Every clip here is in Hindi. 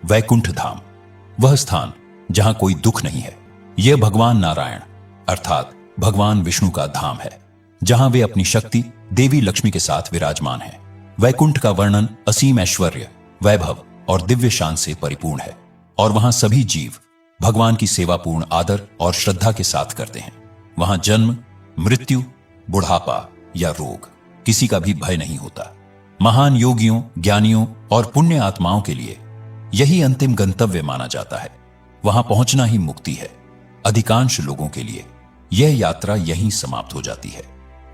वैकुंठ धाम, वह स्थान जहां कोई दुख नहीं है। यह भगवान नारायण अर्थात भगवान विष्णु का धाम है, जहां वे अपनी शक्ति देवी लक्ष्मी के साथ विराजमान हैं। वैकुंठ का वर्णन असीम ऐश्वर्य, वैभव और दिव्य शान से परिपूर्ण है, और वहां सभी जीव भगवान की सेवापूर्ण आदर और श्रद्धा के साथ करते हैं। वहां जन्म, मृत्यु, बुढ़ापा या रोग किसी का भी भय नहीं होता। महान योगियों, ज्ञानियों और पुण्य आत्माओं के लिए यही अंतिम गंतव्य माना जाता है। वहां पहुंचना ही मुक्ति है। अधिकांश लोगों के लिए यह यात्रा यहीं समाप्त हो जाती है।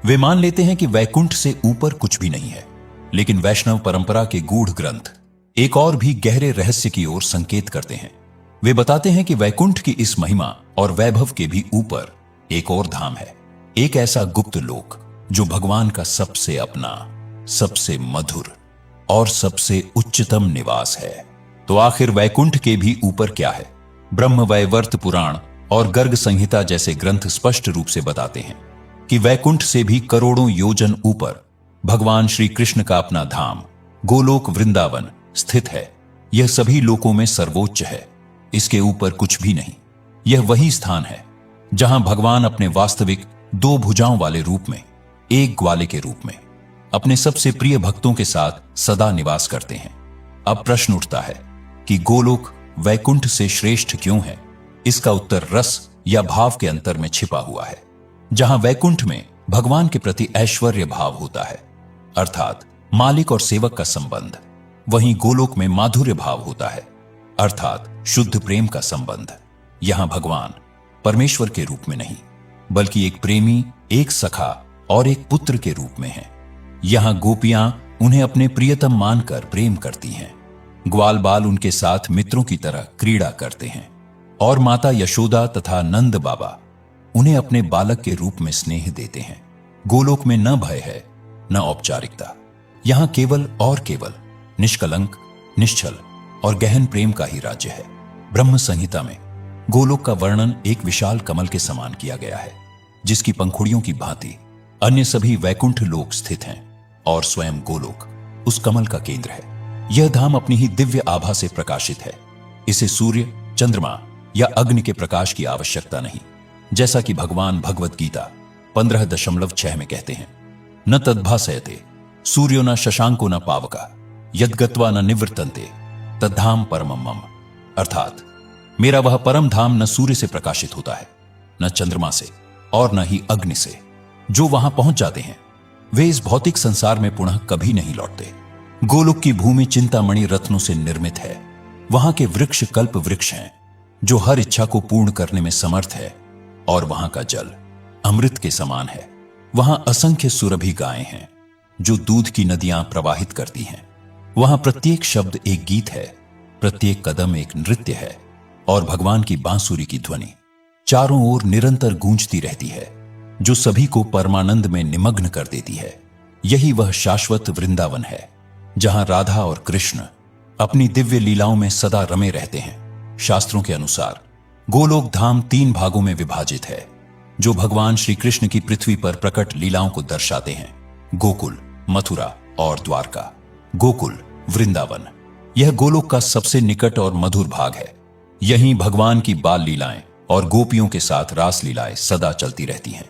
वे मान लेते हैं कि वैकुंठ से ऊपर कुछ भी नहीं है, लेकिन वैष्णव परंपरा के गूढ़ ग्रंथ एक और भी गहरे रहस्य की ओर संकेत करते हैं। वे बताते हैं कि वैकुंठ की इस महिमा और वैभव के भी ऊपर एक और धाम है, एक ऐसा गुप्त लोक जो भगवान का सबसे अपना, सबसे मधुर और सबसे उच्चतम निवास है। तो आखिर वैकुंठ के भी ऊपर क्या है? ब्रह्मवैवर्त पुराण और गर्ग संहिता जैसे ग्रंथ स्पष्ट रूप से बताते हैं कि वैकुंठ से भी करोड़ों योजन ऊपर भगवान श्री कृष्ण का अपना धाम गोलोक वृंदावन स्थित है। यह सभी लोकों में सर्वोच्च है, इसके ऊपर कुछ भी नहीं। यह वही स्थान है जहां भगवान अपने वास्तविक दो भुजाओं वाले रूप में, एक ग्वाले के रूप में, अपने सबसे प्रिय भक्तों के साथ सदा निवास करते हैं। अब प्रश्न उठता है कि गोलोक वैकुंठ से श्रेष्ठ क्यों है? इसका उत्तर रस या भाव के अंतर में छिपा हुआ है। जहां वैकुंठ में भगवान के प्रति ऐश्वर्य भाव होता है, अर्थात मालिक और सेवक का संबंध, वहीं गोलोक में माधुर्य भाव होता है, अर्थात शुद्ध प्रेम का संबंध। यहां भगवान परमेश्वर के रूप में नहीं, बल्कि एक प्रेमी, एक सखा और एक पुत्र के रूप में हैं। यहां गोपियां उन्हें अपने प्रियतम मानकर प्रेम करती हैं। ग्वाल बाल उनके साथ मित्रों की तरह क्रीड़ा करते हैं, और माता यशोदा तथा नंद बाबा उन्हें अपने बालक के रूप में स्नेह देते हैं। गोलोक में न भय है, न औपचारिकता। यहां केवल और केवल निष्कलंक, निश्चल और गहन प्रेम का ही राज्य है। ब्रह्म संहिता में गोलोक का वर्णन एक विशाल कमल के समान किया गया है, जिसकी पंखुड़ियों की भांति अन्य सभी वैकुंठ लोक स्थित हैं, और स्वयं गोलोक उस कमल का केंद्र है। यह धाम अपनी ही दिव्य आभा से प्रकाशित है। इसे सूर्य, चंद्रमा या अग्नि के प्रकाश की आवश्यकता नहीं, जैसा कि भगवान भगवत गीता 15.6 में कहते हैं, न तद्भासयते सूर्यो न शशांको न पावका यद्गत्वा न निवृत्तन्ते तद्धाम परमं मम। अर्थात मेरा वह परम धाम न सूर्य से प्रकाशित होता है, न चंद्रमा से, और न ही अग्नि से। जो वहां पहुंच जाते हैं वे इस भौतिक संसार में पुनः कभी नहीं लौटते। गोलोक की भूमि चिंतामणि रत्नों से निर्मित है। वहां के वृक्ष कल्प वृक्ष हैं, जो हर इच्छा को पूर्ण करने में समर्थ है, और वहां का जल अमृत के समान है। वहां असंख्य सुरभि गायें हैं, जो दूध की नदियां प्रवाहित करती हैं। वहां प्रत्येक शब्द एक गीत है, प्रत्येक कदम एक नृत्य है, और भगवान की बांसुरी की ध्वनि चारों ओर निरंतर गूंजती रहती है, जो सभी को परमानंद में निमग्न कर देती है। यही वह शाश्वत वृंदावन है, जहां राधा और कृष्ण अपनी दिव्य लीलाओं में सदा रमे रहते हैं। शास्त्रों के अनुसार गोलोक धाम 3 भागों में विभाजित है, जो भगवान श्री कृष्ण की पृथ्वी पर प्रकट लीलाओं को दर्शाते हैं: गोकुल, मथुरा और द्वारका। गोकुल वृंदावन यह गोलोक का सबसे निकट और मधुर भाग है। यहीं भगवान की बाल लीलाएं और गोपियों के साथ रास लीलाएं सदा चलती रहती हैं।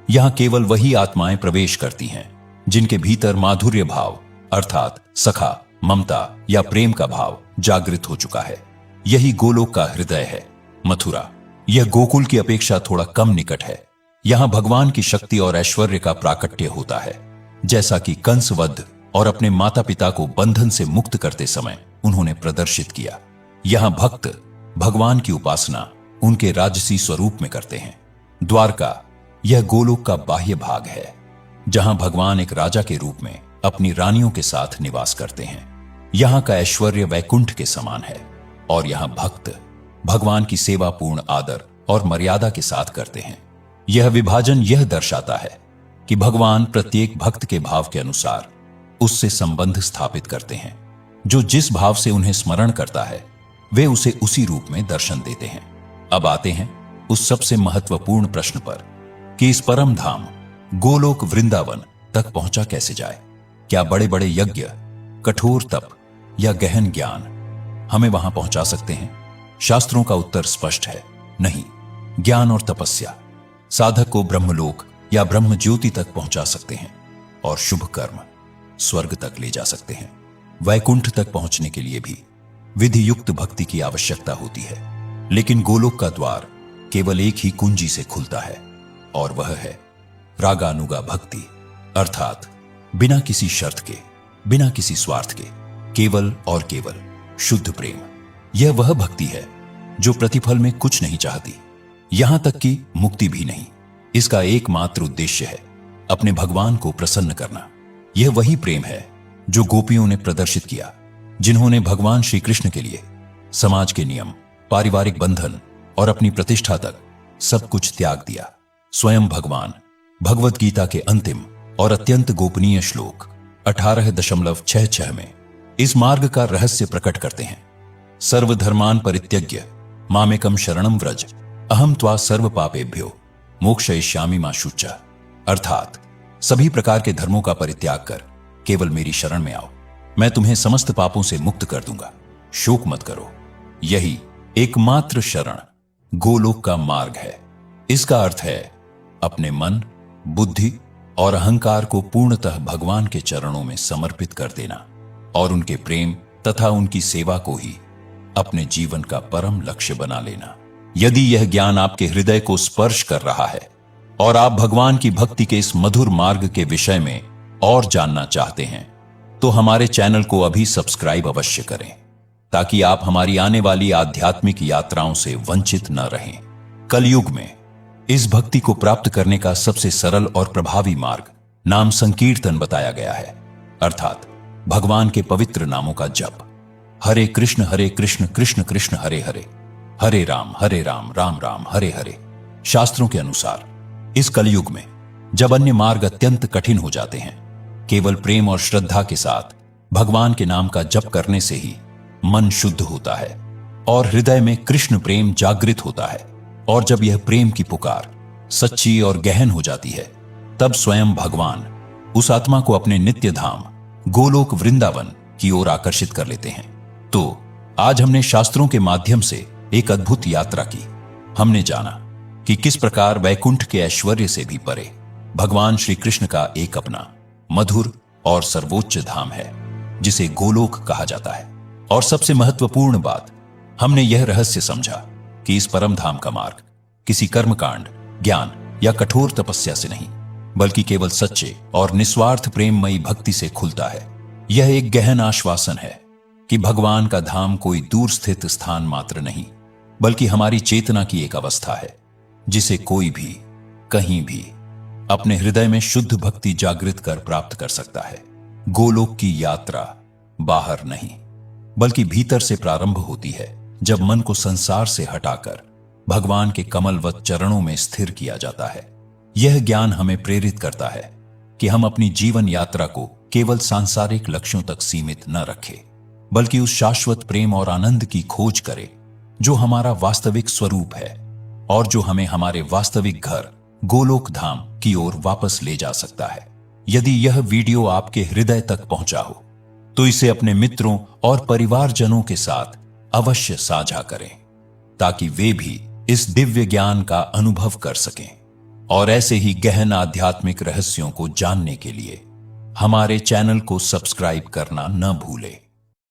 यहां केवल वही आत्माएं प्रवेश करती हैं जिनके भीतर माधुर्य भाव, अर्थात सखा, ममता या प्रेम का भाव जागृत हो चुका है। यही गोलोक का हृदय है। मथुरा यह गोकुल की अपेक्षा थोड़ा कम निकट है। यहां भगवान की शक्ति और ऐश्वर्य का प्राकट्य होता है, जैसा कि कंसवध और अपने माता पिता को बंधन से मुक्त करते समय उन्होंने प्रदर्शित किया। यहां भक्त भगवान की उपासना उनके राजसी स्वरूप में करते हैं। द्वारका यह गोलोक का बाह्य भाग है, जहां भगवान एक राजा के रूप में अपनी रानियों के साथ निवास करते हैं। यहां का ऐश्वर्य वैकुंठ के समान है, और यहां भक्त भगवान की सेवा पूर्ण आदर और मर्यादा के साथ करते हैं। यह विभाजन यह दर्शाता है कि भगवान प्रत्येक भक्त के भाव के अनुसार उससे संबंध स्थापित करते हैं। जो जिस भाव से उन्हें स्मरण करता है वे उसे उसी रूप में दर्शन देते हैं। अब आते हैं उस सबसे महत्वपूर्ण प्रश्न पर कि इस परम धाम गोलोक वृंदावन तक पहुंचा कैसे जाए। क्या बड़े बड़े यज्ञ, कठोर तप या गहन ज्ञान? हमें वहां पहुंचा सकते हैं? शास्त्रों का उत्तर स्पष्ट है, नहीं। ज्ञान और तपस्या साधक को ब्रह्मलोक या ब्रह्म ज्योति तक पहुंचा सकते हैं, और शुभ कर्म स्वर्ग तक ले जा सकते हैं। वैकुंठ तक पहुंचने के लिए भी विधि युक्त भक्ति की आवश्यकता होती है, लेकिन गोलोक का द्वार केवल एक ही कुंजी से खुलता है, और वह है रागानुगा भक्ति, अर्थात बिना किसी शर्त के, बिना किसी स्वार्थ के, केवल और केवल शुद्ध प्रेम। यह वह भक्ति है जो प्रतिफल में कुछ नहीं चाहती, यहां तक कि मुक्ति भी नहीं। इसका एकमात्र उद्देश्य है अपने भगवान को प्रसन्न करना। यह वही प्रेम है जो गोपियों ने प्रदर्शित किया, जिन्होंने भगवान श्री कृष्ण के लिए समाज के नियम, पारिवारिक बंधन और अपनी प्रतिष्ठा तक सब कुछ त्याग दिया। स्वयं भगवान भगवत गीता के अंतिम और अत्यंत गोपनीय श्लोक 18.66 में इस मार्ग का रहस्य प्रकट करते हैं। सर्वधर्मान परित्यज्य मामेकम शरणम व्रज अहम त्वा सर्व पापेभ्यो मोक्षयिष्यामि मा शुचा, अर्थात सभी प्रकार के धर्मों का परित्याग कर केवल मेरी शरण में आओ, मैं तुम्हें समस्त पापों से मुक्त कर दूंगा, शोक मत करो। यही एकमात्र शरण गोलोक का मार्ग है। इसका अर्थ है अपने मन, बुद्धि और अहंकार को पूर्णतः भगवान के चरणों में समर्पित कर देना, और उनके प्रेम तथा उनकी सेवा को ही अपने जीवन का परम लक्ष्य बना लेना। यदि यह ज्ञान आपके हृदय को स्पर्श कर रहा है और आप भगवान की भक्ति के इस मधुर मार्ग के विषय में और जानना चाहते हैं, तो हमारे चैनल को अभी सब्सक्राइब अवश्य करें, ताकि आप हमारी आने वाली आध्यात्मिक यात्राओं से वंचित न रहें। कलयुग में इस भक्ति को प्राप्त करने का सबसे सरल और प्रभावी मार्ग नाम संकीर्तन बताया गया है, अर्थात भगवान के पवित्र नामों का जप। हरे कृष्ण कृष्ण कृष्ण हरे हरे, हरे राम राम राम हरे हरे। शास्त्रों के अनुसार इस कलयुग में जब अन्य मार्ग अत्यंत कठिन हो जाते हैं, केवल प्रेम और श्रद्धा के साथ भगवान के नाम का जप करने से ही मन शुद्ध होता है और हृदय में कृष्ण प्रेम जागृत होता है। और जब यह प्रेम की पुकार सच्ची और गहन हो जाती है, तब स्वयं भगवान उस आत्मा को अपने नित्य धाम गोलोक वृंदावन की ओर आकर्षित कर लेते हैं। तो आज हमने शास्त्रों के माध्यम से एक अद्भुत यात्रा की। हमने जाना कि किस प्रकार वैकुंठ के ऐश्वर्य से भी परे भगवान श्री कृष्ण का एक अपना मधुर और सर्वोच्च धाम है, जिसे गोलोक कहा जाता है। और सबसे महत्वपूर्ण बात, हमने यह रहस्य समझा कि इस परम धाम का मार्ग किसी कर्मकांड, ज्ञान या कठोर तपस्या से नहीं, बल्कि केवल सच्चे और निस्वार्थ प्रेममयी भक्ति से खुलता है। यह एक गहन आश्वासन है कि भगवान का धाम कोई दूर स्थित स्थान मात्र नहीं, बल्कि हमारी चेतना की एक अवस्था है, जिसे कोई भी कहीं भी अपने हृदय में शुद्ध भक्ति जागृत कर प्राप्त कर सकता है। गोलोक की यात्रा बाहर नहीं, बल्कि भीतर से प्रारंभ होती है, जब मन को संसार से हटाकर भगवान के कमलवत चरणों में स्थिर किया जाता है। यह ज्ञान हमें प्रेरित करता है कि हम अपनी जीवन यात्रा को केवल सांसारिक लक्ष्यों तक सीमित न रखें, बल्कि उस शाश्वत प्रेम और आनंद की खोज करें जो हमारा वास्तविक स्वरूप है और जो हमें हमारे वास्तविक घर गोलोक धाम की ओर वापस ले जा सकता है। यदि यह वीडियो आपके हृदय तक पहुंचा हो, तो इसे अपने मित्रों और परिवारजनों के साथ अवश्य साझा करें, ताकि वे भी इस दिव्य ज्ञान का अनुभव कर सकें। और ऐसे ही गहन आध्यात्मिक रहस्यों को जानने के लिए हमारे चैनल को सब्सक्राइब करना न भूलें।